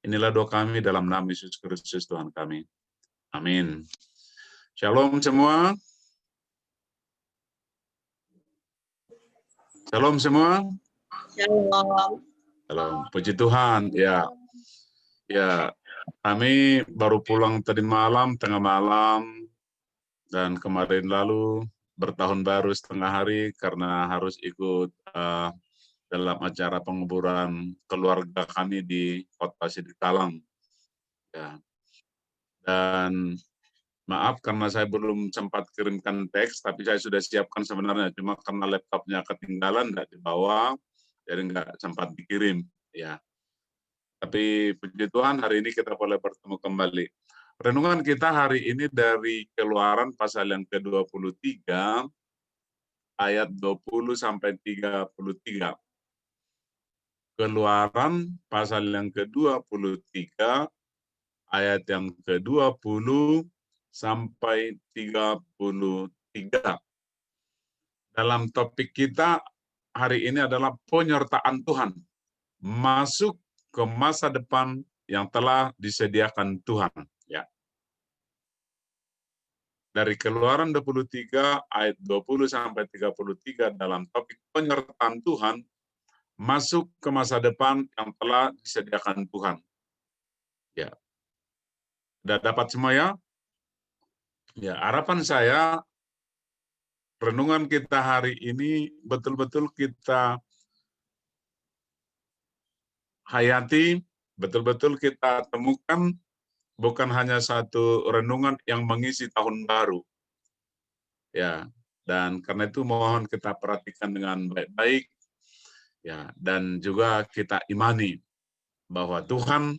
Inilah doa kami dalam nama Yesus Kristus Tuhan kami. Amin. Shalom semua. Shalom semua. Shalom. Shalom. Puji Tuhan. Ya, kami baru pulang tadi malam, tengah malam, dan kemarin lalu bertahun baru setengah hari karena harus ikut dalam acara penguburan keluarga kami di Kota Siditalang. Ya. Dan maaf karena saya belum sempat kirimkan teks, tapi saya sudah siapkan sebenarnya. Cuma karena laptopnya ketinggalan, nggak dibawa, jadi nggak sempat dikirim. Ya. Tapi puji Tuhan hari ini kita boleh bertemu kembali. Renungan kita hari ini dari Keluaran pasal yang ke-23, ayat 20 sampai 33. Keluaran pasal yang ke-23, ayat yang ke-20 sampai 33. Dalam topik kita hari ini adalah penyertaan Tuhan. Masuk ke masa depan yang telah disediakan Tuhan. Ya. Dari Keluaran 23 ayat 20 sampai 33 dalam topik penyertaan Tuhan, masuk ke masa depan yang telah disediakan Tuhan. Ya. Sudah dapat semua ya? Ya, harapan saya renungan kita hari ini betul-betul kita hayati, betul-betul kita temukan bukan hanya satu renungan yang mengisi tahun baru. Ya, dan karena itu mohon kita perhatikan dengan baik-baik ya, dan juga kita imani bahwa Tuhan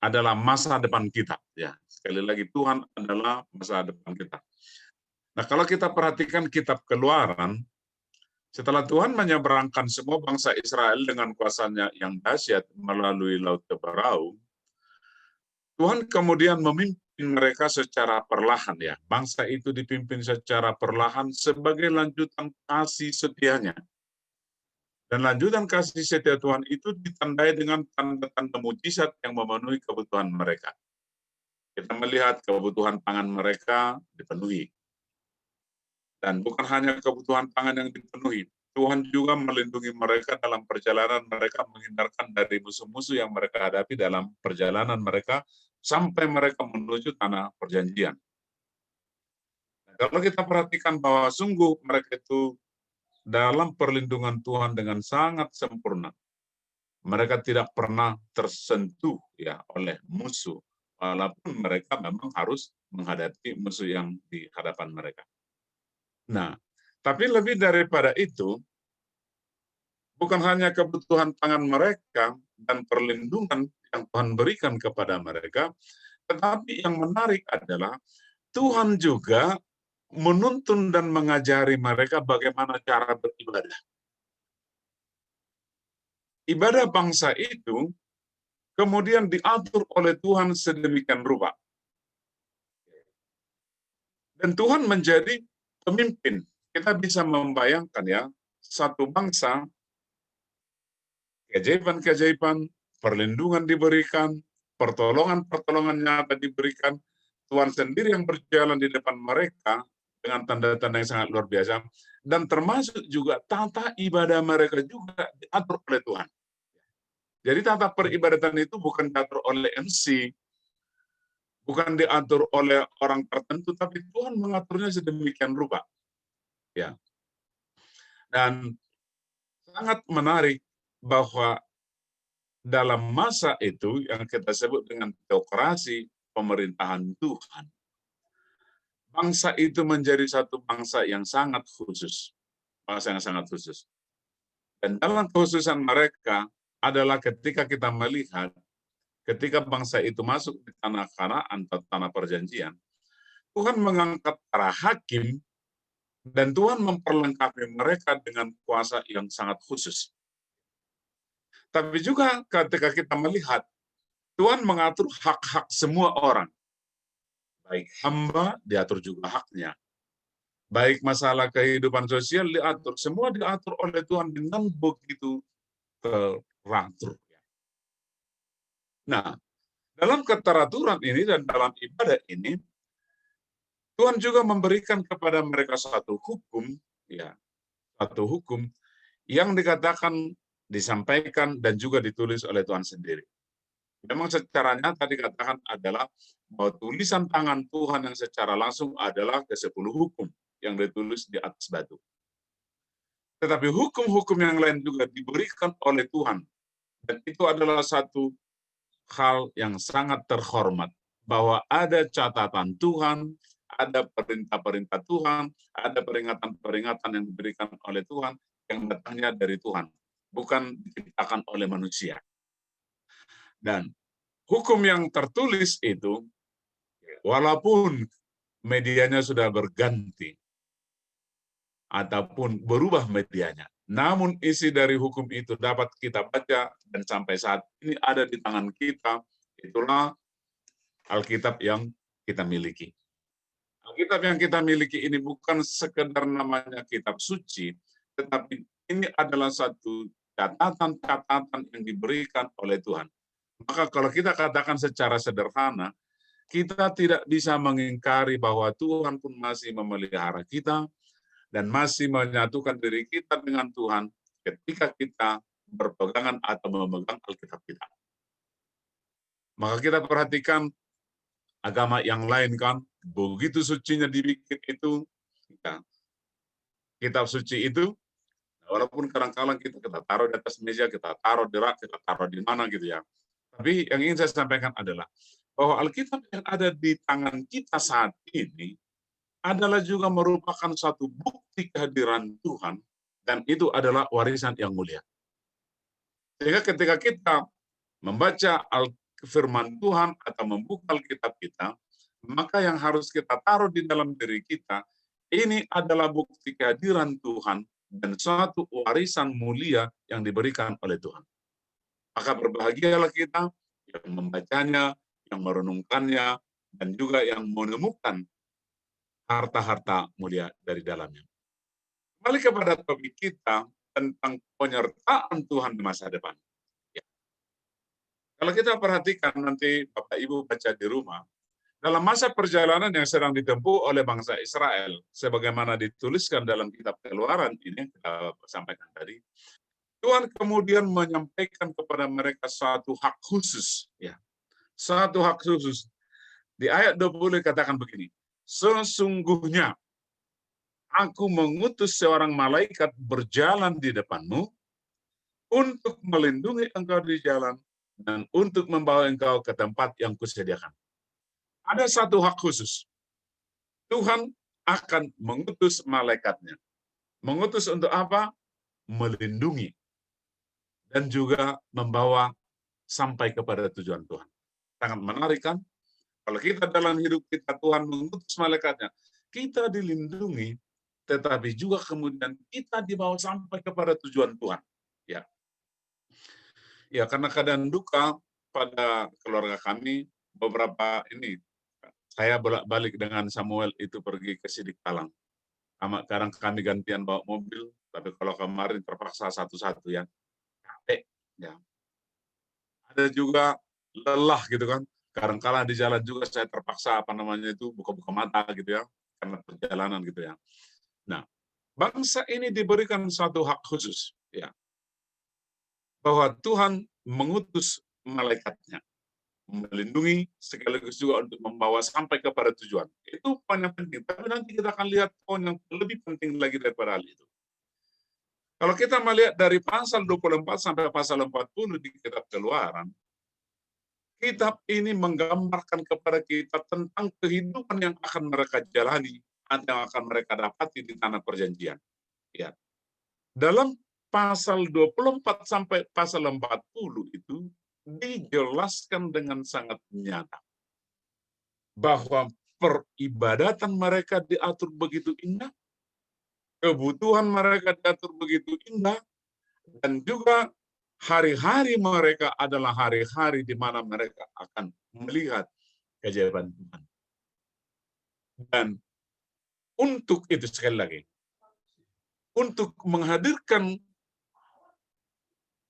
adalah masa depan kita ya. Sekali lagi Tuhan adalah masa depan kita. Nah, kalau kita perhatikan kitab Keluaran, setelah Tuhan menyeberangkan semua bangsa Israel dengan kuasanya yang dahsyat melalui Laut Teberau, Tuhan kemudian memimpin mereka secara perlahan ya. Bangsa itu dipimpin secara perlahan sebagai lanjutan kasih setianya. Dan lanjutan kasih setia Tuhan itu ditandai dengan tanda-tanda mujizat yang memenuhi kebutuhan mereka. Kita melihat kebutuhan pangan mereka dipenuhi. Dan bukan hanya kebutuhan pangan yang dipenuhi, Tuhan juga melindungi mereka dalam perjalanan mereka, menghindarkan dari musuh-musuh yang mereka hadapi dalam perjalanan mereka sampai mereka menuju tanah perjanjian. Nah, kalau kita perhatikan bahwa sungguh mereka itu dalam perlindungan Tuhan dengan sangat sempurna. Mereka tidak pernah tersentuh ya oleh musuh, walaupun mereka memang harus menghadapi musuh yang di hadapan mereka. Nah, tapi lebih daripada itu, bukan hanya kebutuhan pangan mereka dan perlindungan yang Tuhan berikan kepada mereka, tetapi yang menarik adalah Tuhan juga menuntun dan mengajari mereka bagaimana cara beribadah. Ibadah bangsa itu kemudian diatur oleh Tuhan sedemikian rupa. Dan Tuhan menjadi pemimpin. Kita bisa membayangkan ya, satu bangsa, keajaiban-keajaiban, perlindungan diberikan, pertolongan-pertolongan nyata diberikan, Tuhan sendiri yang berjalan di depan mereka dengan tanda-tanda yang sangat luar biasa, dan termasuk juga tata ibadah mereka juga diatur oleh Tuhan. Jadi tata peribadatan itu bukan diatur oleh MC, bukan diatur oleh orang tertentu, tapi Tuhan mengaturnya sedemikian rupa. Ya. Dan sangat menarik bahwa dalam masa itu yang kita sebut dengan teokrasi pemerintahan Tuhan, bangsa itu menjadi satu bangsa yang sangat khusus. Bangsa yang sangat khusus. Dan dalam kekhususan mereka adalah ketika kita melihat ketika bangsa itu masuk di tanah Kanaan atau tanah perjanjian, Tuhan mengangkat para hakim dan Tuhan memperlengkapi mereka dengan kuasa yang sangat khusus. Tapi juga ketika kita melihat Tuhan mengatur hak-hak semua orang. Baik hamba diatur juga haknya. Baik masalah kehidupan sosial diatur, semua diatur oleh Tuhan dengan begitu teratur. Nah, dalam keteraturan ini dan dalam ibadah ini, Tuhan juga memberikan kepada mereka satu hukum, ya, satu hukum yang dikatakan, disampaikan, dan juga ditulis oleh Tuhan sendiri. Memang secara nyata dikatakan adalah bahwa tulisan tangan Tuhan yang secara langsung adalah ke-10 hukum yang ditulis di atas batu. Tetapi hukum-hukum yang lain juga diberikan oleh Tuhan. Dan itu adalah satu hal yang sangat terhormat. Bahwa ada catatan Tuhan, ada perintah-perintah Tuhan, ada peringatan-peringatan yang diberikan oleh Tuhan yang datangnya dari Tuhan. Bukan diciptakan oleh manusia. Dan hukum yang tertulis itu, walaupun medianya sudah berganti, ataupun berubah medianya, namun isi dari hukum itu dapat kita baca, dan sampai saat ini ada di tangan kita, itulah Alkitab yang kita miliki. Alkitab yang kita miliki ini bukan sekedar namanya kitab suci, tetapi ini adalah satu catatan-catatan yang diberikan oleh Tuhan. Maka kalau kita katakan secara sederhana, kita tidak bisa mengingkari bahwa Tuhan pun masih memelihara kita dan masih menyatukan diri kita dengan Tuhan ketika kita berpegangan atau memegang Alkitab kita. Maka kita perhatikan agama yang lain kan, begitu sucinya dibikin itu, ya, kitab suci itu, walaupun kadang-kadang kita taruh di atas meja, kita taruh di rak, kita taruh di mana gitu ya. Tapi yang ingin saya sampaikan adalah bahwa Alkitab yang ada di tangan kita saat ini adalah juga merupakan satu bukti kehadiran Tuhan, dan itu adalah warisan yang mulia. Sehingga ketika kita membaca firman Tuhan atau membuka Alkitab kita, maka yang harus kita taruh di dalam diri kita, ini adalah bukti kehadiran Tuhan dan suatu warisan mulia yang diberikan oleh Tuhan. Maka berbahagialah kita yang membacanya, yang merenungkannya, dan juga yang menemukan harta-harta mulia dari dalamnya. Kembali kepada topik kita tentang penyertaan Tuhan di masa depan. Ya. Kalau kita perhatikan nanti Bapak Ibu baca di rumah, dalam masa perjalanan yang sedang ditempuh oleh bangsa Israel, sebagaimana dituliskan dalam kitab Keluaran ini, kita sampaikan tadi, Tuhan kemudian menyampaikan kepada mereka satu hak khusus. Ya. Satu hak khusus. Di ayat 20 katakan begini, sesungguhnya aku mengutus seorang malaikat berjalan di depanmu untuk melindungi engkau di jalan dan untuk membawa engkau ke tempat yang kusediakan. Ada satu hak khusus. Tuhan akan mengutus malaikatnya. Mengutus untuk apa? Melindungi. Dan juga membawa sampai kepada tujuan Tuhan. Sangat menarik kan? Kalau kita dalam hidup kita, Tuhan mengutus malaikatnya. Kita dilindungi, tetapi juga kemudian kita dibawa sampai kepada tujuan Tuhan. Ya, ya, karena keadaan duka pada keluarga kami, beberapa ini, saya bolak-balik dengan Samuel itu pergi ke Sidiktalang. Kadang kami gantian bawa mobil, tapi kalau kemarin terpaksa satu-satu ya. Capek, ya. Ada juga lelah gitu kan. Kadang-kadang di jalan juga saya terpaksa buka-buka mata gitu ya, karena perjalanan gitu ya. Nah, bangsa ini diberikan satu hak khusus, ya, bahwa Tuhan mengutus malaikatnya melindungi sekaligus juga untuk membawa sampai kepada tujuan. Itu poin yang penting. Tapi nanti kita akan lihat poin yang lebih penting lagi daripada hal itu. Kalau kita melihat dari pasal 24 sampai pasal 40 di kitab Keluaran, kitab ini menggambarkan kepada kita tentang kehidupan yang akan mereka jalani, yang akan mereka dapati di tanah perjanjian. Ya. Dalam pasal 24 sampai pasal 40 itu dijelaskan dengan sangat nyata bahwa peribadatan mereka diatur begitu indah, kebutuhan mereka diatur begitu indah, dan juga hari-hari mereka adalah hari-hari di mana mereka akan melihat keajaiban Tuhan. Dan untuk itu sekali lagi, untuk menghadirkan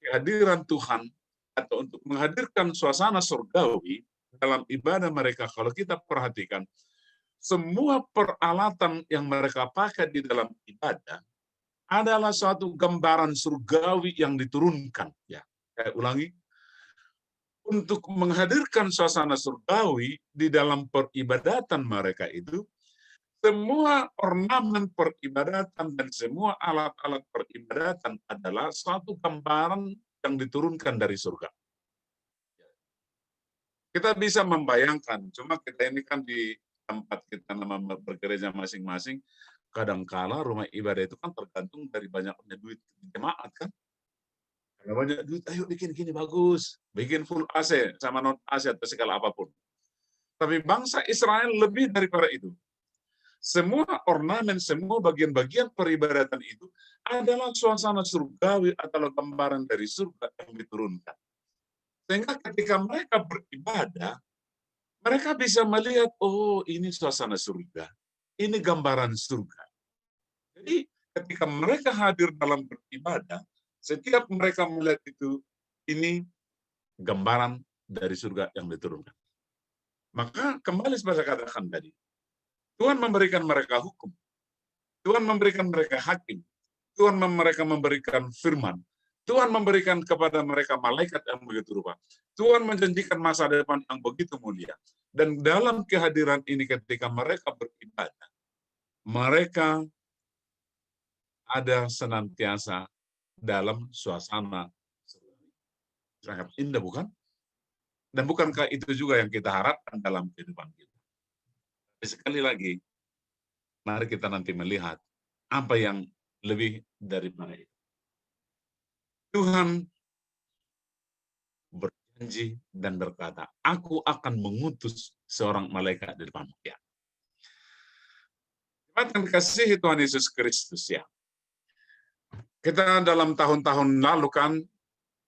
kehadiran Tuhan atau untuk menghadirkan suasana surgawi dalam ibadah mereka, kalau kita perhatikan, semua peralatan yang mereka pakai di dalam ibadah adalah suatu gambaran surgawi yang diturunkan. Ya, saya ulangi, untuk menghadirkan suasana surgawi di dalam peribadatan mereka itu, semua ornamen peribadatan dan semua alat-alat peribadatan adalah suatu gambaran yang diturunkan dari surga. Kita bisa membayangkan, cuma kita ini kan di tempat kita nama bergereja masing-masing, kadangkala rumah ibadah itu kan tergantung dari banyaknya duit jemaat kan. Kalau banyak duit, ayo bikin gini bagus, bikin full AC sama non AC atau segala apapun. Tapi bangsa Israel lebih daripada itu. Semua ornamen, semua bagian-bagian peribadatan itu adalah suasana surgawi atau gambaran dari surga yang diturunkan. Sehingga ketika mereka beribadah, mereka bisa melihat, oh ini suasana surga, ini gambaran surga. Jadi ketika mereka hadir dalam beribadah, setiap mereka melihat itu, ini gambaran dari surga yang diturunkan. Maka kembali seperti saya katakan tadi, Tuhan memberikan mereka hukum, Tuhan memberikan mereka hakim, Tuhan mereka memberikan firman, Tuhan memberikan kepada mereka malaikat yang begitu rupa. Tuhan menjanjikan masa depan yang begitu mulia. Dan dalam kehadiran ini ketika mereka beribadah, mereka ada senantiasa dalam suasana sangat indah, bukan? Dan bukankah itu juga yang kita harapkan dalam kehidupan kita? Sekali lagi, mari kita nanti melihat apa yang lebih daripada itu. Tuhan berjanji dan berkata, aku akan mengutus seorang malaikat di depanmu. Ya. Jemaat kasih Tuhan Yesus Kristus ya. Kita dalam tahun-tahun lalu kan,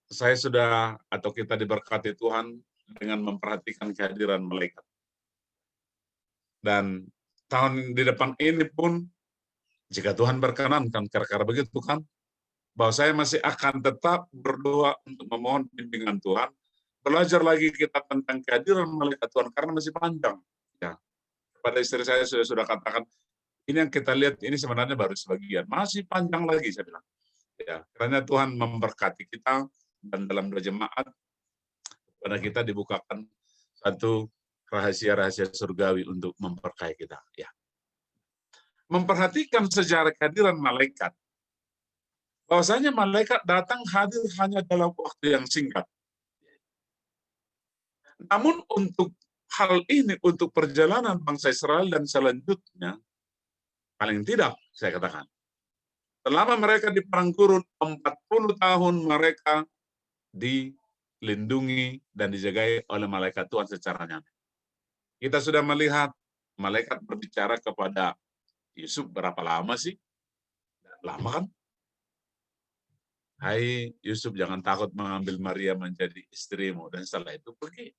saya sudah atau kita diberkati Tuhan dengan memperhatikan kehadiran malaikat. Dan tahun di depan ini pun, jika Tuhan berkenan, kan kira-kira begitu kan, bahwa saya masih akan tetap berdoa untuk memohon bimbingan Tuhan, belajar lagi kita tentang kehadiran malaikat Tuhan, karena masih panjang. Ya. Pada istri saya sudah katakan, ini yang kita lihat ini sebenarnya baru sebagian, masih panjang lagi saya bilang. Ya, karena Tuhan memberkati kita dan dalam doa jemaat kepada kita dibukakan satu rahasia-rahasia surgawi untuk memberkati kita. Ya. Memperhatikan sejarah kehadiran malaikat, bahwasanya malaikat datang hadir hanya dalam waktu yang singkat. Namun untuk hal ini, untuk perjalanan bangsa Israel dan selanjutnya, paling tidak saya katakan, selama mereka di padang gurun 40 tahun mereka dilindungi dan dijagai oleh malaikat Tuhan secara nyata. Kita sudah melihat malaikat berbicara kepada Yusuf berapa lama sih? Lama kan? Hai Yusuf, jangan takut mengambil Maria menjadi istrimu. Dan setelah itu pergi.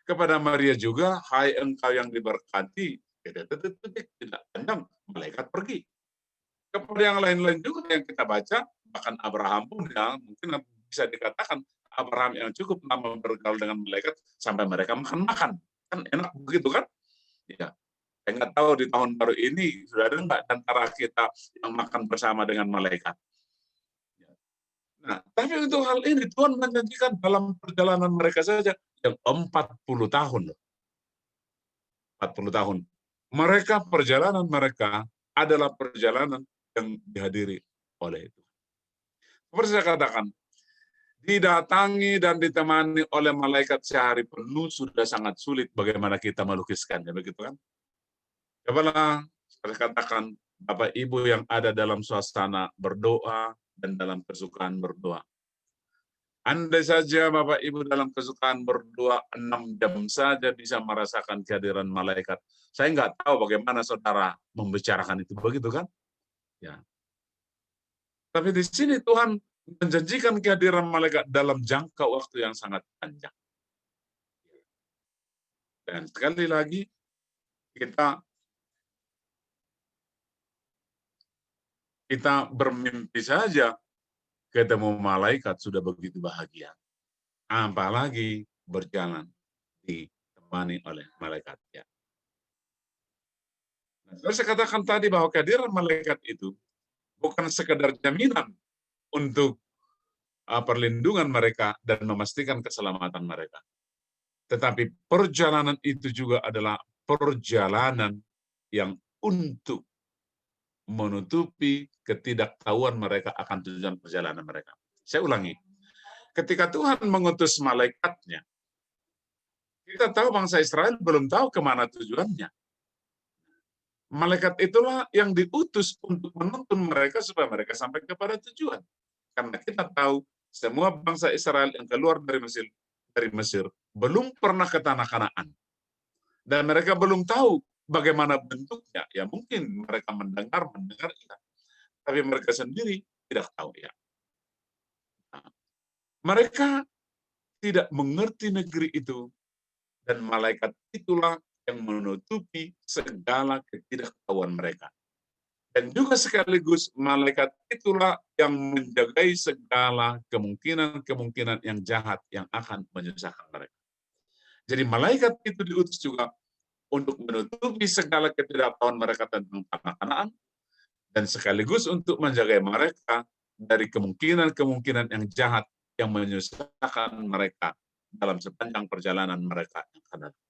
Kepada Maria juga, hai engkau yang diberkati. Tidak pandang, malaikat pergi. Kepada yang lain-lain juga yang kita baca, bahkan Abraham pun ya, mungkin bisa dikatakan Abraham yang cukup lama bergaul dengan malaikat sampai mereka makan-makan. Kan enak begitu kan? Ya. Saya nggak tahu di tahun baru ini sudah ada nggak antara kita yang makan bersama dengan malaikat. Nah, tapi untuk hal ini Tuhan menjanjikan dalam perjalanan mereka saja yang 40 tahun. 40 tahun. Perjalanan mereka adalah perjalanan yang dihadiri oleh itu. Seperti saya katakan, didatangi dan ditemani oleh malaikat sehari penuh sudah sangat sulit bagaimana kita melukiskannya, begitu kan? Cobalah saya katakan, Bapak Ibu yang ada dalam suasana berdoa dan dalam kesukaan berdoa. Andai saja Bapak Ibu dalam kesukaan berdoa 6 jam saja bisa merasakan kehadiran malaikat. Saya nggak tahu bagaimana saudara membicarakan itu, begitu kan? Ya. Tapi di sini Tuhan menjanjikan kehadiran malaikat dalam jangka waktu yang sangat panjang. Dan sekali lagi, kita bermimpi saja ketemu malaikat sudah begitu bahagia. apalagi berjalan ditemani oleh malaikat. Ya. Nah, saya katakan tadi bahwa kehadiran malaikat itu bukan sekedar jaminan untuk perlindungan mereka dan memastikan keselamatan mereka. Tetapi perjalanan itu juga adalah perjalanan yang untuk menutupi ketidaktahuan mereka akan tujuan perjalanan mereka. Saya ulangi, ketika Tuhan mengutus malaikatnya, kita tahu bangsa Israel belum tahu kemana tujuannya. Malaikat itulah yang diutus untuk menuntun mereka supaya mereka sampai kepada tujuan. Karena kita tahu semua bangsa Israel yang keluar dari Mesir belum pernah ke tanah Kanaan. Dan mereka belum tahu bagaimana bentuknya. Ya mungkin mereka mendengar ya. Tapi mereka sendiri tidak tahu ya. Nah, mereka tidak mengerti negeri itu, dan malaikat itulah yang menutupi segala ketidaktahuan mereka. Dan juga sekaligus malaikat itulah yang menjagai segala kemungkinan-kemungkinan yang jahat yang akan menyusahkan mereka. Jadi malaikat itu diutus juga untuk menutupi segala ketidaktahuan mereka tentang tanah Kanaan, dan sekaligus untuk menjaga mereka dari kemungkinan-kemungkinan yang jahat yang menyusahkan mereka dalam sepanjang perjalanan mereka yang akan datang.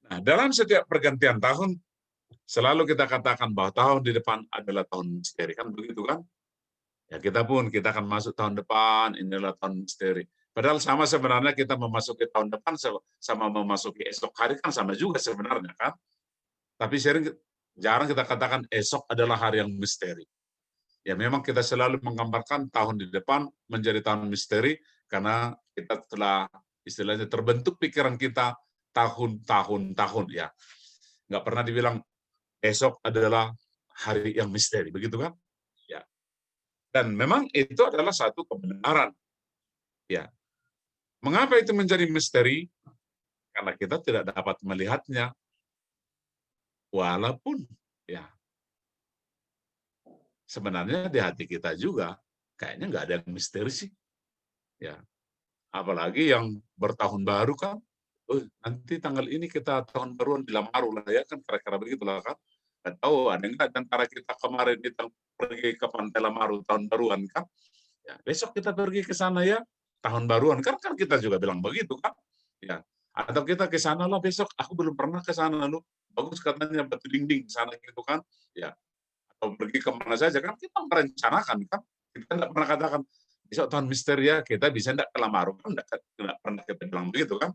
Nah, dalam setiap pergantian tahun, selalu kita katakan bahwa tahun di depan adalah tahun misteri, kan begitu kan? Ya kita akan masuk tahun depan, inilah tahun misteri. Padahal sama sebenarnya kita memasuki tahun depan sama memasuki esok hari kan sama juga sebenarnya kan? Tapi jarang kita katakan esok adalah hari yang misteri. Ya memang kita selalu menggambarkan tahun di depan menjadi tahun misteri karena kita telah istilahnya terbentuk pikiran kita tahun ya. Nggak pernah dibilang esok adalah hari yang misteri, begitu kan? Ya. Dan memang itu adalah satu kebenaran. Ya. Mengapa itu menjadi misteri? Karena kita tidak dapat melihatnya. Walaupun ya sebenarnya di hati kita juga kayaknya nggak ada yang misteri sih. Ya. Apalagi yang bertahun baru kan, nanti tanggal ini kita tahun baruan di Lamaru lah ya kan, kira-kira begitulah kan. Nggak tahu ada nggak antara kita kemarin kita pergi ke Pantai Lamaru tahun baruan kan, ya besok kita pergi ke sana ya tahun baruan kan kita juga bilang begitu kan, ya atau kita ke sana lah besok, aku belum pernah ke sana lu, bagus katanya batu dinding sana gitu kan, ya atau pergi kemana saja kan kita merencanakan kan, kita nggak pernah katakan besok tahun misteri ya kita bisa nggak ke Lamaru kan nggak pernah kita bilang begitu kan.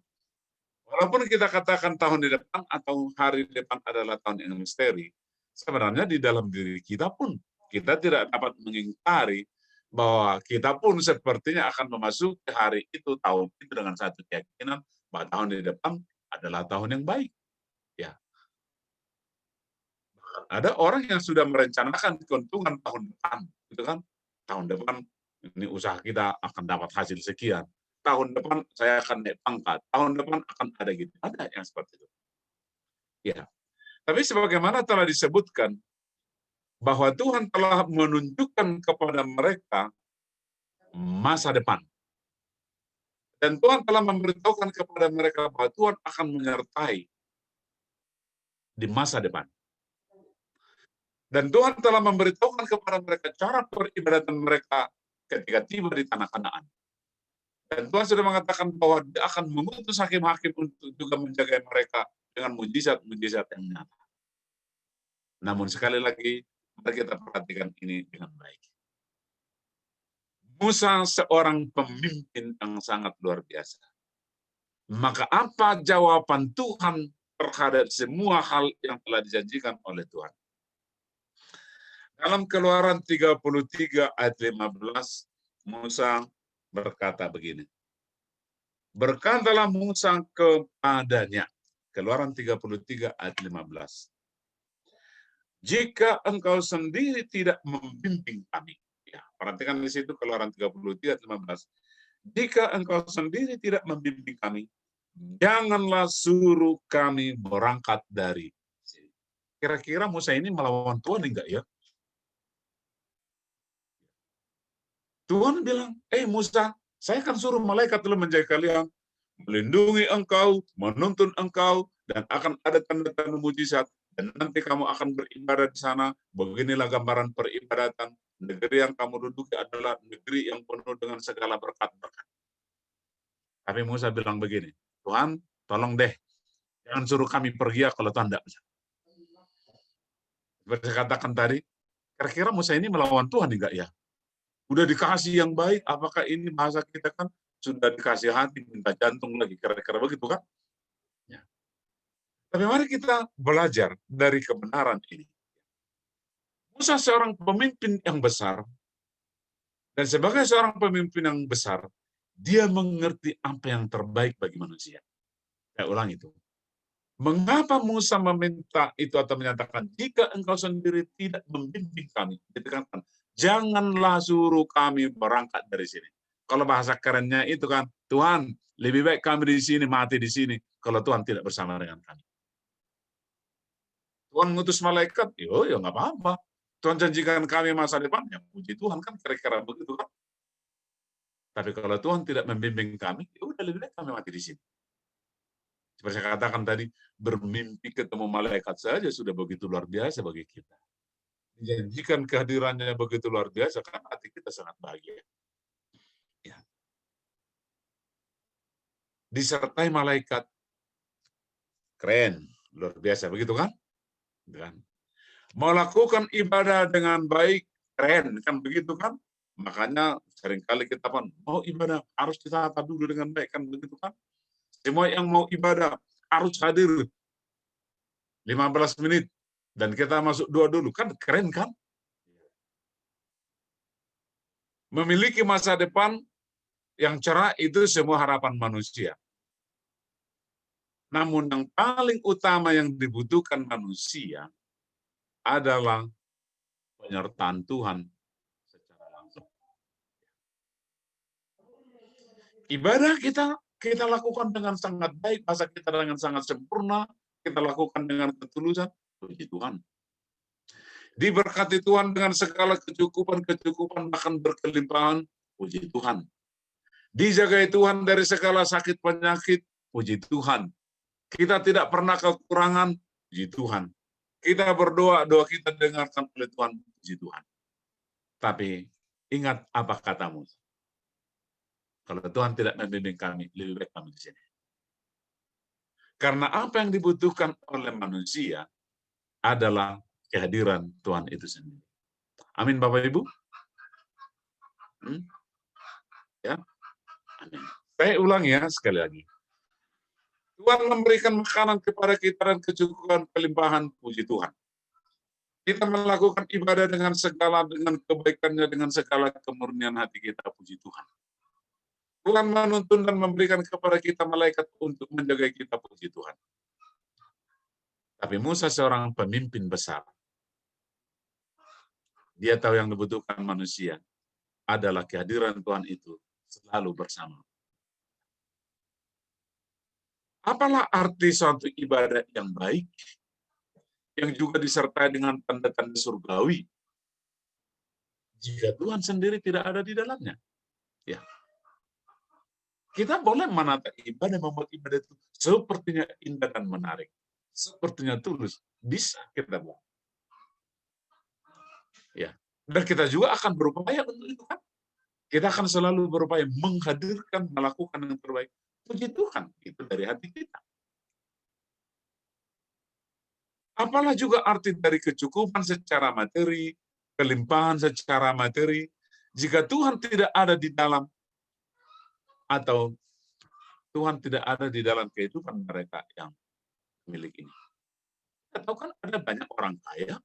Walaupun kita katakan tahun di depan atau hari di depan adalah tahun yang misteri, sebenarnya di dalam diri kita pun kita tidak dapat mengingkari bahwa kita pun sepertinya akan memasuki hari itu, tahun itu dengan satu keyakinan bahwa tahun di depan adalah tahun yang baik. Ya, ada orang yang sudah merencanakan keuntungan tahun depan, gitu kan? Tahun depan ini usaha kita akan dapat hasil sekian. Tahun depan saya akan naik pangkat. Tahun depan akan ada gitu. Ada yang seperti itu. Ya. Tapi sebagaimana telah disebutkan bahwa Tuhan telah menunjukkan kepada mereka masa depan. Dan Tuhan telah memberitahukan kepada mereka bahwa Tuhan akan menyertai di masa depan. Dan Tuhan telah memberitahukan kepada mereka cara peribadatan mereka ketika tiba di tanah Kanaan. Dan Tuhan sudah mengatakan bahwa Dia akan mengutus hakim-hakim untuk juga menjaga mereka dengan mujizat-mujizat yang nyata. Namun sekali lagi, mari kita perhatikan ini dengan baik. Musa seorang pemimpin yang sangat luar biasa. Maka apa jawaban Tuhan terhadap semua hal yang telah dijanjikan oleh Tuhan? Dalam Keluaran 33 ayat 15, Musa berkata begini. Berkatalah Musa kepadanya. Keluaran 33 ayat 15. Jika engkau sendiri tidak membimbing kami. Ya, perhatikan di situ Keluaran 33 ayat 15. Jika engkau sendiri tidak membimbing kami, janganlah suruh kami berangkat dari sini. Kira-kira Musa ini melawan Tuhan enggak ya? Tuhan bilang, Musa, Saya akan suruh malaikat lalu menjaga kalian, melindungi engkau, menuntun engkau, dan akan ada tanda-tanda mujizat. Dan nanti kamu akan beribadah di sana. Beginilah gambaran peribadatan. Negeri yang kamu duduki adalah negeri yang penuh dengan segala berkat-berkat. Tapi Musa bilang begini, Tuhan, tolong deh, jangan suruh kami pergi ya kalau Tuhan tidak bisa. Seperti saya katakan tadi, kira-kira Musa ini melawan Tuhan enggak ya? Udah dikasih yang baik, apakah ini bahasa kita kan sudah dikasih hati, minta jantung lagi, kira-kira begitu kan? Ya. Tapi mari kita belajar dari kebenaran ini. Musa seorang pemimpin yang besar, dan sebagai seorang pemimpin yang besar, dia mengerti apa yang terbaik bagi manusia. Saya ulang itu. Mengapa Musa meminta itu atau menyatakan, jika engkau sendiri tidak membimbing kami, ditekankan, janganlah suruh kami berangkat dari sini. Kalau bahasa kerennya itu kan, Tuhan, lebih baik kami di sini, mati di sini, kalau Tuhan tidak bersama dengan kami. Tuhan mengutus malaikat, ya nggak apa-apa. Tuhan janjikan kami masa depan, ya puji Tuhan kan, kira-kira begitu kan. Tapi kalau Tuhan tidak membimbing kami, ya udah lebih baik kami mati di sini. Seperti saya katakan tadi, bermimpi ketemu malaikat saja sudah begitu luar biasa bagi kita. Dijanjikan kehadirannya begitu luar biasa, kan hati kita sangat bahagia. Ya. Disertai malaikat, keren, luar biasa, begitu kan? Melakukan ibadah dengan baik, keren, kan begitu kan? Makanya seringkali kita pun mau ibadah harus ditata dulu dengan baik, kan begitu kan? Semua yang mau ibadah harus hadir 15 menit dan kita masuk 2 dulu, kan keren kan? Memiliki masa depan yang cerah itu semua harapan manusia. Namun yang paling utama yang dibutuhkan manusia adalah penyertaan Tuhan secara langsung. Ibadah kita lakukan dengan sangat baik, bahasa kita dengan sangat sempurna, kita lakukan dengan ketulusan, puji Tuhan. Diberkati Tuhan dengan segala kecukupan, bahkan berkelimpahan, puji Tuhan. Dijagai Tuhan dari segala sakit penyakit, puji Tuhan. Kita tidak pernah kekurangan, puji Tuhan. Kita berdoa, doa kita dengarkan oleh Tuhan, puji Tuhan. Tapi ingat apa katamu. Kalau Tuhan tidak membimbing kami, lebih baik kami di sini. Karena apa yang dibutuhkan oleh manusia adalah kehadiran Tuhan itu sendiri. Amin, Bapak Ibu. Ya, amin. Saya ulang ya sekali lagi. Tuhan memberikan makanan kepada kita dan kecukupan kelimpahan, puji Tuhan. Kita melakukan ibadah dengan kebaikannya, dengan segala kemurnian hati kita, puji Tuhan. Tuhan menuntun dan memberikan kepada kita malaikat untuk menjaga kita, puji Tuhan. Tapi Musa seorang pemimpin besar. Dia tahu yang dibutuhkan manusia adalah kehadiran Tuhan itu selalu bersama. Apalah arti suatu ibadah yang baik, yang juga disertai dengan tanda-tanda surgawi, jika Tuhan sendiri tidak ada di dalamnya? Ya. Kita boleh menata ibadah, membuat ibadah itu sepertinya indah dan menarik, sepertinya tulus, bisa kita buat. Ya. Dan kita juga akan berupaya untuk itu kan. Kita akan selalu berupaya menghadirkan, melakukan yang terbaik. Puji Tuhan, itu dari hati kita. Apalah juga arti dari kecukupan secara materi, kelimpahan secara materi, jika Tuhan tidak ada di dalam, atau Tuhan tidak ada di dalam kehidupan mereka yang milik ini. Kita tahu kan ada banyak orang kaya.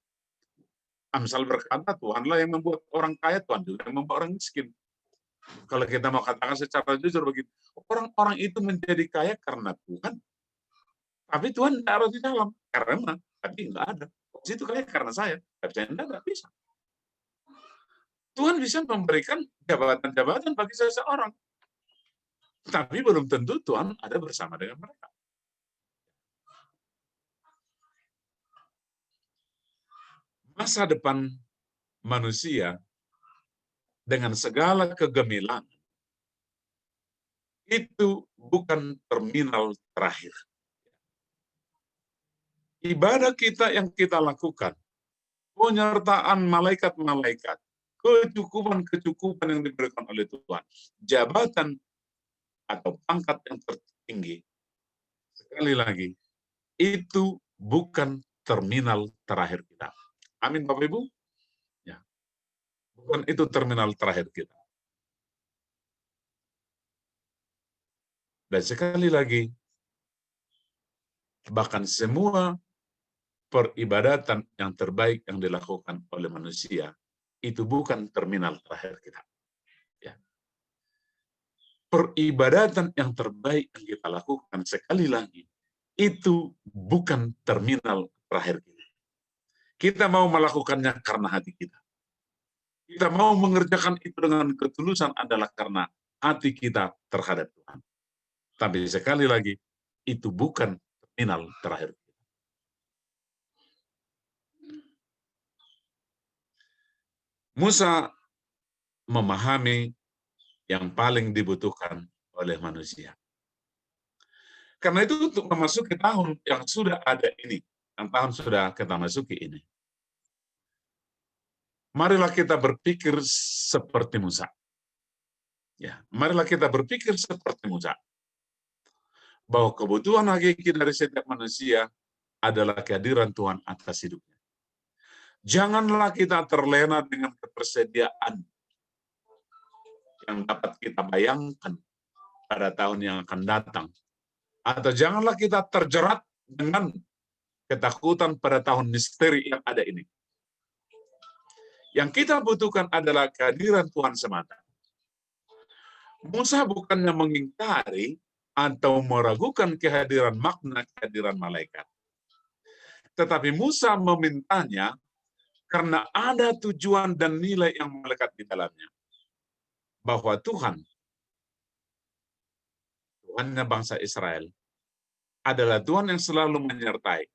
Amsal berkata, Tuhanlah yang membuat orang kaya, Tuhan juga yang membuat orang miskin. Kalau kita mau katakan secara jujur begitu, orang-orang itu menjadi kaya karena Tuhan. Tapi Tuhan tidak ada di dalam. Karena, tapi nggak ada. Itu kaya karena saya. Tapi saya tidak bisa. Tuhan bisa memberikan jabatan-jabatan bagi seseorang. Tapi belum tentu Tuhan ada bersama dengan mereka. Masa depan manusia dengan segala kegemilangan, itu bukan terminal terakhir. Ibadah kita yang kita lakukan, penyertaan malaikat-malaikat, kecukupan-kecukupan yang diberikan oleh Tuhan, jabatan atau pangkat yang tertinggi, sekali lagi, itu bukan terminal terakhir kita. Amin, Bapak Ibu? Ya. Bukan itu terminal terakhir kita. Dan sekali lagi, bahkan semua peribadatan yang terbaik yang dilakukan oleh manusia, itu bukan terminal terakhir kita. Ya. Peribadatan yang terbaik yang kita lakukan, sekali lagi, itu bukan terminal terakhir kita. Kita mau melakukannya karena hati kita. Kita mau mengerjakan itu dengan ketulusan adalah karena hati kita terhadap Tuhan. Tapi sekali lagi, itu bukan terminal terakhir. Musa memahami yang paling dibutuhkan oleh manusia. Karena itu untuk memasuki tahun yang sudah ada ini, yang tahun sudah kita masuki ini, marilah kita berpikir seperti Musa. Ya, marilah kita berpikir seperti Musa. Bahwa kebutuhan hakiki dari setiap manusia adalah kehadiran Tuhan atas hidupnya. Janganlah kita terlena dengan ketersediaan yang dapat kita bayangkan pada tahun yang akan datang. Atau janganlah kita terjerat dengan ketakutan pada tahun misteri yang ada ini. Yang kita butuhkan adalah kehadiran Tuhan semata. Musa bukannya mengingkari atau meragukan kehadiran makna kehadiran malaikat. Tetapi Musa memintanya karena ada tujuan dan nilai yang melekat di dalamnya. Bahwa Tuhannya bangsa Israel, adalah Tuhan yang selalu menyertai.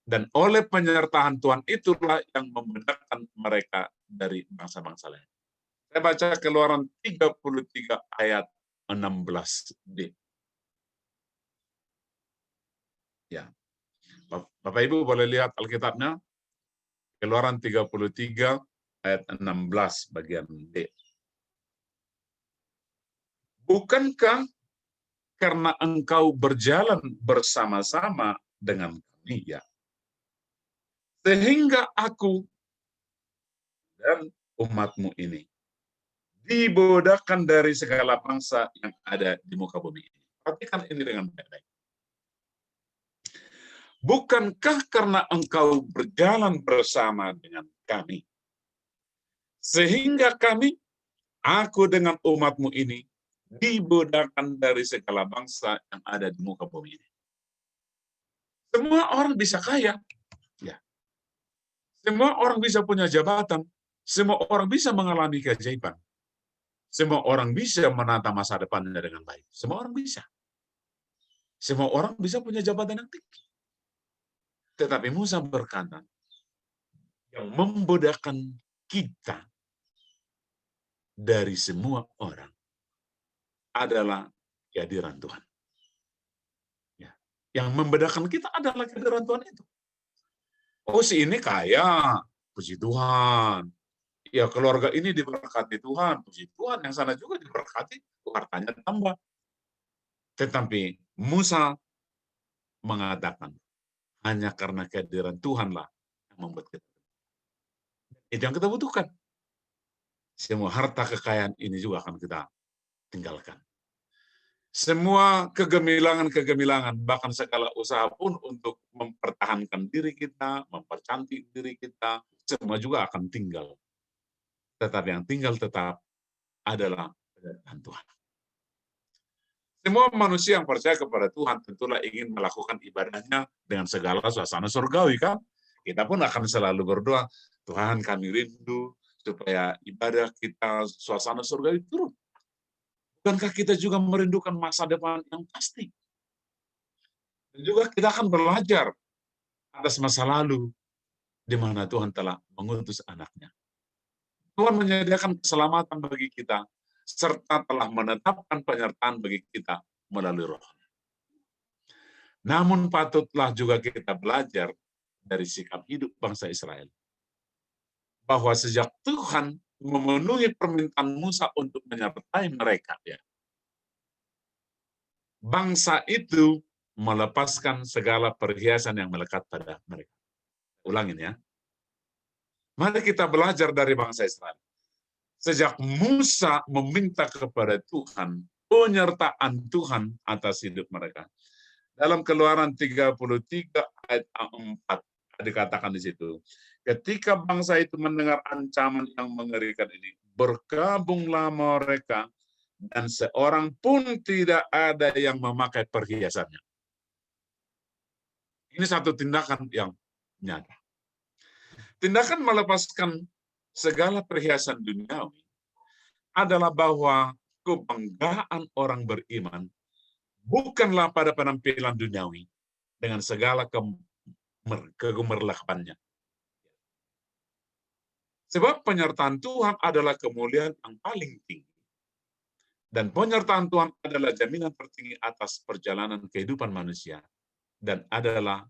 Dan oleh penyertaan Tuhan itulah yang membedakan mereka dari bangsa-bangsa lain. Saya baca Keluaran 33 ayat 16b. Ya. Bapak Ibu boleh lihat Alkitabnya. Keluaran 33 ayat 16 bagian B. Bukankah karena engkau berjalan bersama-sama dengan kami, ya, sehingga aku dan umatmu ini dibodakan dari segala bangsa yang ada di muka bumi ini. Perhatikan ini dengan baik-baik. Bukankah karena engkau berjalan bersama dengan kami, sehingga kami, aku dengan umatmu ini, dibodakan dari segala bangsa yang ada di muka bumi ini. Semua orang bisa kaya. Ya. Semua orang bisa punya jabatan. Semua orang bisa mengalami keajaiban. Semua orang bisa menata masa depannya dengan baik. Semua orang bisa. Semua orang bisa punya jabatan yang tinggi. Tetapi Musa berkata, yang membedakan kita dari semua orang adalah kehadiran Tuhan. Ya. Yang membedakan kita adalah kehadiran Tuhan itu. Oh, si ini kaya, puji Tuhan. Ya, keluarga ini diberkati Tuhan, puji Tuhan. Yang sana juga diberkati, hartanya tambah. Tetapi Musa mengatakan, hanya karena kehadiran Tuhanlah yang membuat kita. Itu yang kita butuhkan. Semua harta kekayaan ini juga akan kita tinggalkan. Semua kegemilangan-kegemilangan, bahkan segala usaha pun untuk mempertahankan diri kita, mempercantik diri kita, semua juga akan tinggal. Tetapi yang tinggal tetap adalah kehadiran Tuhan. Semua manusia yang percaya kepada Tuhan tentulah ingin melakukan ibadahnya dengan segala suasana surgawi, kan? Kita pun akan selalu berdoa, Tuhan kami rindu supaya ibadah kita suasana surgawi turun. Bukankah kita juga merindukan masa depan yang pasti? Dan juga kita akan belajar atas masa lalu di mana Tuhan telah mengutus anaknya. Tuhan menyediakan keselamatan bagi kita serta telah menetapkan penyertaan bagi kita melalui Roh. Namun patutlah juga kita belajar dari sikap hidup bangsa Israel, bahwa sejak Tuhan memenuhi permintaan Musa untuk menyertai mereka, ya, bangsa itu melepaskan segala perhiasan yang melekat pada mereka. Ulangin ya. Mari kita belajar dari bangsa Israel. Sejak Musa meminta kepada Tuhan penyertaan Tuhan atas hidup mereka. Dalam Keluaran 33 ayat 4 dikatakan di situ, ketika bangsa itu mendengar ancaman yang mengerikan ini, bergabunglah mereka dan seorang pun tidak ada yang memakai perhiasannya. Ini satu tindakan yang nyata. Tindakan melepaskan segala perhiasan duniawi adalah bahwa kebanggaan orang beriman bukanlah pada penampilan duniawi dengan segala kegemerlapannya. Sebab penyertaan Tuhan adalah kemuliaan yang paling tinggi. Dan penyertaan Tuhan adalah jaminan tertinggi atas perjalanan kehidupan manusia. Dan adalah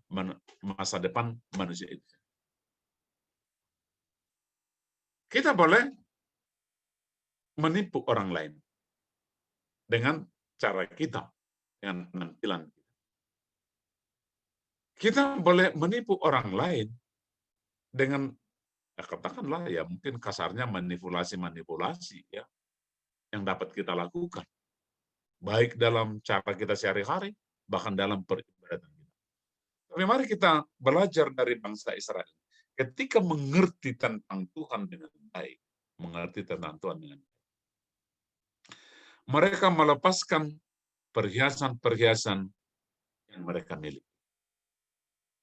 masa depan manusia itu. Kita boleh menipu orang lain dengan cara kita, dengan penampilan kita. Kita boleh menipu orang lain dengan, ya katakanlah ya mungkin kasarnya manipulasi ya, yang dapat kita lakukan. Baik dalam cara kita sehari-hari, bahkan dalam peribadatan kita. Tapi mari kita belajar dari bangsa Israel. Ketika mengerti tentang Tuhan dengan baik, mengerti tentang Tuhan dengan baik, mereka melepaskan perhiasan-perhiasan yang mereka miliki.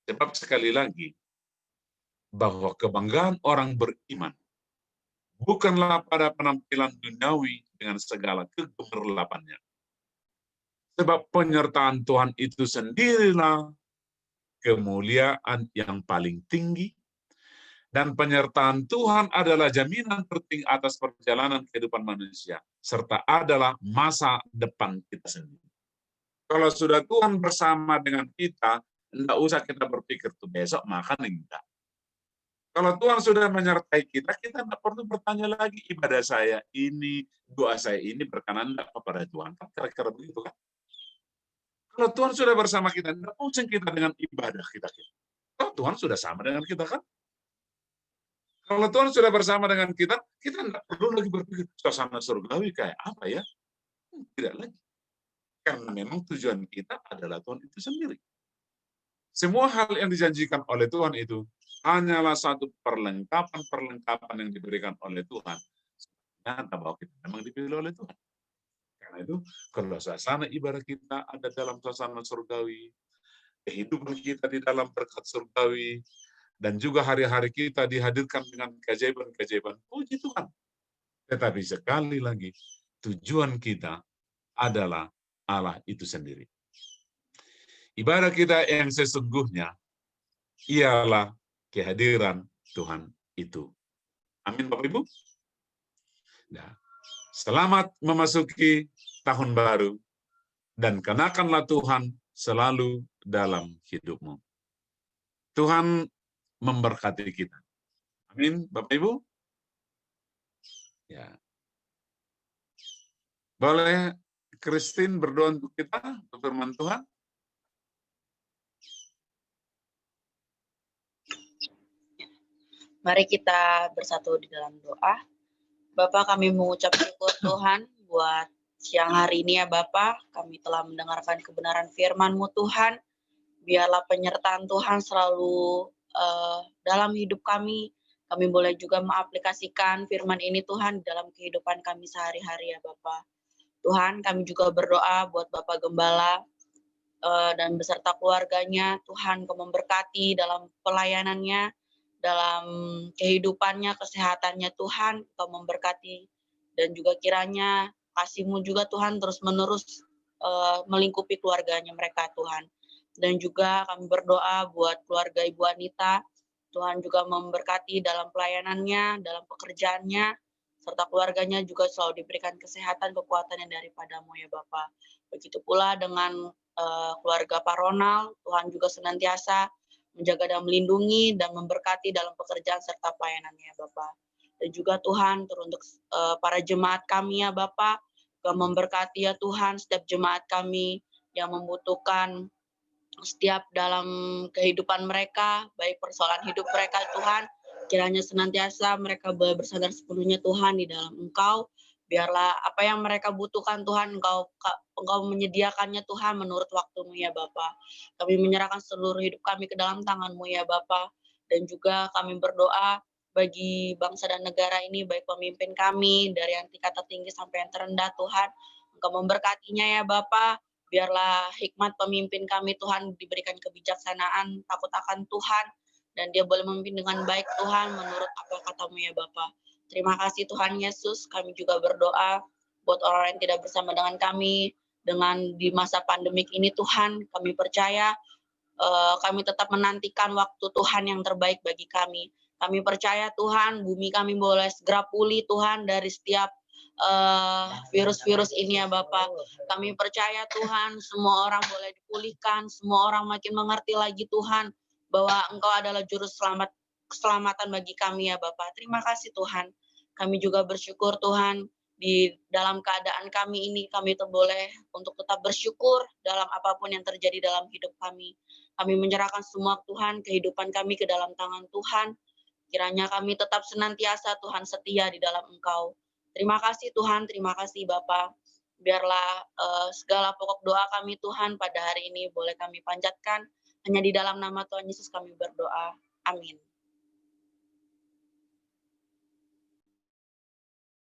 Sebab sekali lagi, bahwa kebanggaan orang beriman bukanlah pada penampilan duniawi dengan segala kegemerlapannya. Sebab penyertaan Tuhan itu sendirilah kemuliaan yang paling tinggi, dan penyertaan Tuhan adalah jaminan tertinggi atas perjalanan kehidupan manusia, serta adalah masa depan kita sendiri. Kalau sudah Tuhan bersama dengan kita, tidak usah kita berpikir tuh besok makan enggak. Kalau Tuhan sudah menyertai kita, kita tidak perlu bertanya lagi ibadah saya ini, doa saya ini berkenan enggak kepada Tuhan. Kan kira-kira begitu kan? Kalau Tuhan sudah bersama kita, tidak pusing kita dengan ibadah kita. Kalau Tuhan sudah sama dengan kita kan? Kalau Tuhan sudah bersama dengan kita tidak perlu lagi berpikir, suasana surgawi kayak apa ya? Tidak lagi. Karena memang tujuan kita adalah Tuhan itu sendiri. Semua hal yang dijanjikan oleh Tuhan itu hanyalah satu perlengkapan yang diberikan oleh Tuhan. Nyata bahwa kita memang dipilih oleh Tuhan. Karena itu, kalau suasana ibadah kita ada dalam suasana surgawi, kehidupan kita di dalam berkat surgawi, dan juga hari-hari kita dihadirkan dengan keajaiban-keajaiban, puji Tuhan. Tetapi sekali lagi, tujuan kita adalah Allah itu sendiri. Ibadah kita yang sesungguhnya ialah kehadiran Tuhan itu. Amin, Bapak Ibu. Nah, selamat memasuki tahun baru, dan kenakanlah Tuhan selalu dalam hidupmu. Tuhan memberkati kita. Amin, Bapak Ibu. Ya. Boleh Christine berdoa untuk kita, untuk firman Tuhan? Mari kita bersatu di dalam doa. Bapak, kami mengucap syukur Tuhan buat siang hari ini ya Bapak. Kami telah mendengarkan kebenaran firman-Mu Tuhan. Biarlah penyertaan Tuhan selalu dalam hidup kami. Kami boleh juga mengaplikasikan firman ini Tuhan dalam kehidupan kami sehari-hari ya Bapak. Tuhan, kami juga berdoa buat Bapak Gembala dan beserta keluarganya. Tuhan, Kau memberkati dalam pelayanannya, dalam kehidupannya, kesehatannya Tuhan, Kau memberkati. Dan juga kiranya kasih-Mu juga Tuhan terus-menerus melingkupi keluarganya mereka Tuhan. Dan juga kami berdoa buat keluarga Ibu Anita, Tuhan juga memberkati dalam pelayanannya, dalam pekerjaannya, serta keluarganya juga selalu diberikan kesehatan, kekuatan yang daripada-Mu ya Bapa. Begitu pula dengan keluarga Pak Ronald, Tuhan juga senantiasa menjaga dan melindungi dan memberkati dalam pekerjaan serta pelayanannya ya Bapa. Dan juga Tuhan teruntuk para jemaat kami ya Bapa, Kau memberkati ya Tuhan setiap jemaat kami yang membutuhkan setiap dalam kehidupan mereka, baik persoalan hidup mereka Tuhan, kiranya senantiasa mereka boleh bersandar sepenuhnya Tuhan di dalam Engkau. Biarlah apa yang mereka butuhkan Tuhan, Engkau menyediakannya Tuhan menurut waktu-Mu ya Bapa. Kami menyerahkan seluruh hidup kami ke dalam tangan-Mu ya Bapa. Dan juga kami berdoa bagi bangsa dan negara ini, baik pemimpin kami, dari yang tingkat tertinggi sampai yang terendah Tuhan. Engkau memberkatinya ya Bapa. Biarlah hikmat pemimpin kami Tuhan diberikan kebijaksanaan, takut akan Tuhan, dan dia boleh memimpin dengan baik Tuhan menurut apa kata-Mu ya Bapa. Terima kasih Tuhan Yesus, kami juga berdoa buat orang yang tidak bersama dengan kami dengan di masa pandemik ini Tuhan, kami percaya kami tetap menantikan waktu Tuhan yang terbaik bagi kami. Kami percaya Tuhan, bumi kami boleh segera pulih Tuhan dari setiap virus-virus ini ya Bapak. Kami percaya Tuhan, semua orang boleh dipulihkan, semua orang makin mengerti lagi Tuhan, bahwa Engkau adalah juru keselamatan bagi kami ya Bapak. Terima kasih Tuhan. Kami juga bersyukur Tuhan, di dalam keadaan kami ini, kami boleh untuk tetap bersyukur dalam apapun yang terjadi dalam hidup kami. Kami menyerahkan semua Tuhan, kehidupan kami ke dalam tangan Tuhan. Kiranya kami tetap senantiasa Tuhan setia di dalam Engkau. Terima kasih Tuhan, terima kasih Bapa. Biarlah segala pokok doa kami Tuhan pada hari ini boleh kami panjatkan. Hanya di dalam nama Tuhan Yesus kami berdoa. Amin.